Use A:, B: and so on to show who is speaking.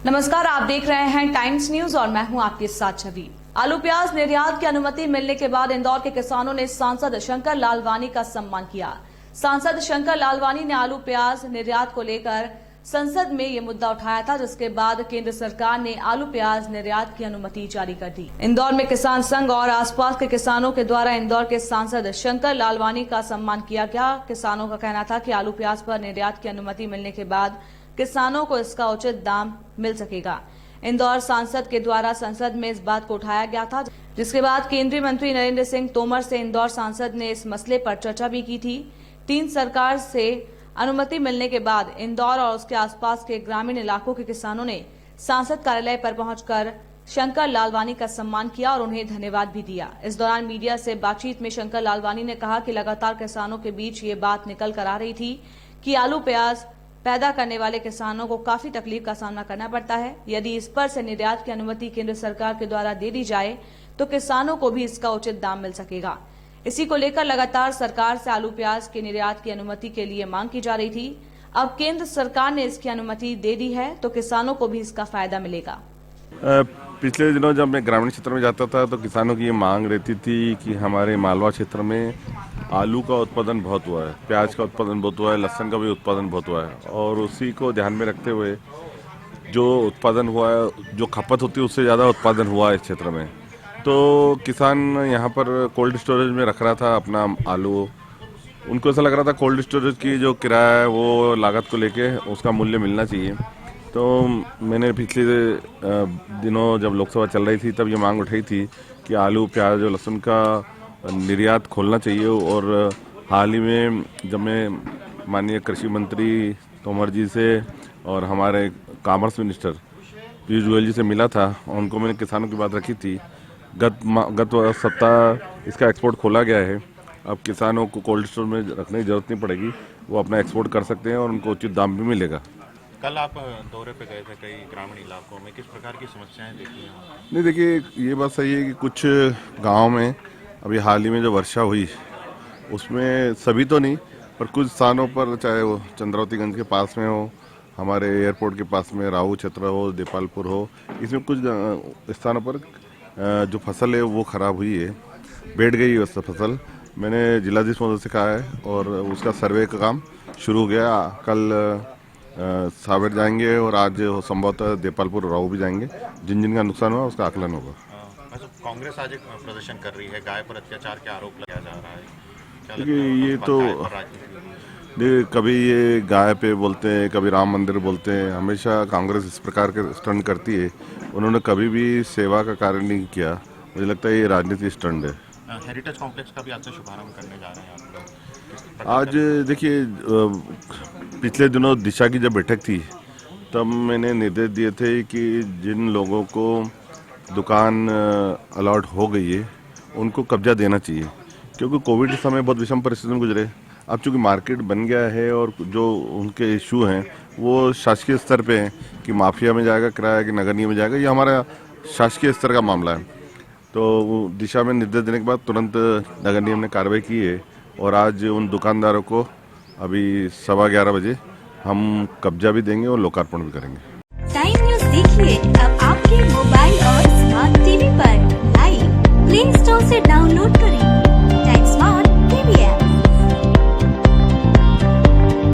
A: नमस्कार, आप देख रहे हैं टाइम्स न्यूज और मैं हूं आपके साथ छवि। आलू प्याज निर्यात की अनुमति मिलने के बाद इंदौर के किसानों ने सांसद शंकर लालवानी का सम्मान किया। सांसद शंकर लालवानी ने आलू प्याज निर्यात को लेकर संसद में ये मुद्दा उठाया था, जिसके बाद केंद्र सरकार ने आलू प्याज निर्यात की अनुमति जारी कर दी। इंदौर में किसान संघ और आसपास के किसानों के द्वारा इंदौर के सांसद शंकर लालवानी का सम्मान किया गया। किसानों का कहना था कि आलू प्याज पर निर्यात की अनुमति मिलने के बाद किसानों को इसका उचित दाम मिल सकेगा। इंदौर सांसद के द्वारा संसद में इस बात को उठाया गया था, जिसके बाद केंद्रीय मंत्री नरेंद्र सिंह तोमर से इंदौर सांसद ने इस मसले पर चर्चा भी की थी। सरकार से अनुमति मिलने के बाद इंदौर और उसके आसपास के ग्रामीण इलाकों के किसानों ने सांसद कार्यालय पर पहुंचकर शंकर लालवानी का सम्मान किया और उन्हें धन्यवाद भी दिया। इस दौरान मीडिया से बातचीत में शंकर लालवानी ने कहा कि लगातार किसानों के बीच ये बात निकल कर आ रही थी कि आलू प्याज पैदा करने वाले किसानों को काफी तकलीफ का सामना करना पड़ता है। यदि इस पर से निर्यात की अनुमति केंद्र सरकार के द्वारा दे दी जाए तो किसानों को भी इसका उचित दाम मिल सकेगा। इसी को लेकर लगातार सरकार से आलू प्याज के निर्यात की अनुमति के लिए मांग की जा रही थी। अब केंद्र सरकार ने इसकी अनुमति दे दी है तो किसानों को भी इसका फायदा मिलेगा।
B: पिछले दिनों जब मैं ग्रामीण क्षेत्र में जाता था तो किसानों की ये मांग रहती थी कि हमारे मालवा क्षेत्र में आलू का उत्पादन बहुत हुआ है, प्याज का उत्पादन बहुत हुआ है, लहसुन का भी उत्पादन बहुत हुआ है और उसी को ध्यान में रखते हुए जो उत्पादन हुआ है, जो खपत होती है उससे ज़्यादा उत्पादन हुआ है इस क्षेत्र में। तो किसान यहाँ पर कोल्ड स्टोरेज में रख रहा था अपना आलू। उनको ऐसा लग रहा था कोल्ड स्टोरेज की जो किराया है वो लागत को लेके उसका मूल्य मिलना चाहिए। तो मैंने पिछले दिनों जब लोकसभा चल रही थी तब ये मांग उठाई थी कि आलू प्याज और लहसुन का निर्यात खोलना चाहिए। और हाल ही में जब मैं माननीय कृषि मंत्री तोमर जी से और हमारे कॉमर्स मिनिस्टर पीयूष गोयल जी से मिला था, उनको मैंने किसानों की बात रखी थी। गत सप्ताह इसका एक्सपोर्ट खोला गया है। अब किसानों को कोल्ड स्टोर में रखने की जरूरत नहीं पड़ेगी, वो अपना एक्सपोर्ट कर सकते हैं और उनको उचित दाम भी मिलेगा।
C: कल आप दौरे पे गए थे कई ग्रामीण इलाकों में, किस प्रकार की समस्याएं देखी हैं?
B: नहीं, देखिए ये बात सही है कि कुछ गांव में अभी हाल ही में जो वर्षा हुई उसमें सभी तो नहीं पर कुछ स्थानों पर, चाहे वो चंद्रावतीगंज के पास में हो, हमारे एयरपोर्ट के पास में राहू क्षेत्र हो, देपालपुर हो, इसमें कुछ स्थानों पर जो फसल है वो खराब हुई है, बैठ गई है उससे फसल। मैंने जिलाधीश महोदय से कहा है और उसका सर्वे का काम शुरू हो गया। कल सावेर जाएंगे और आज संभवतः देपालपुर राहू भी जाएंगे। जिन जिन का नुकसान हुआ उसका आकलन होगा।
C: कांग्रेस आज एक प्रदर्शन कर रही है, गाय पर अत्याचार के आरोप लगाया जा रहा है।
B: देखिए ये तो कभी ये गाय पे बोलते हैं, कभी राम मंदिर बोलते हैं। हमेशा कांग्रेस इस प्रकार के स्टंट करती है। उन्होंने कभी भी सेवा का कार्य नहीं किया। मुझे लगता है ये राजनीति स्टंट है।
C: हेरिटेज कॉम्प्लेक्स का भी आज से शुभारंभ करने जा रहे हैं आप लोग।
B: आज देखिए पिछले दिनों दिशा की जब बैठक थी तब मैंने निर्देश दिए थे कि जिन लोगों को दुकान अलॉट हो गई है उनको कब्जा देना चाहिए, क्योंकि कोविड के समय बहुत विषम परिस्थिति में गुजरे। अब चूँकि मार्केट बन गया है और जो उनके इशू हैं वो शासकीय स्तर पे हैं कि माफिया में जाएगा किराया कि नगर निगम में जाएगा, ये हमारा शासकीय स्तर का मामला है। तो दिशा में निर्देश देने के बाद तुरंत नगर निगम ने कार्रवाई की है और आज उन दुकानदारों को अभी 11:15 बजे हम कब्जा भी देंगे और लोकार्पण भी करेंगे।
D: टाइम न्यूज देखिए अब आपके मोबाइल और स्मार्ट टीवी पर लाइव प्ले स्टोर से डाउनलोड करें टाइम स्मार्ट टीवी ऐप।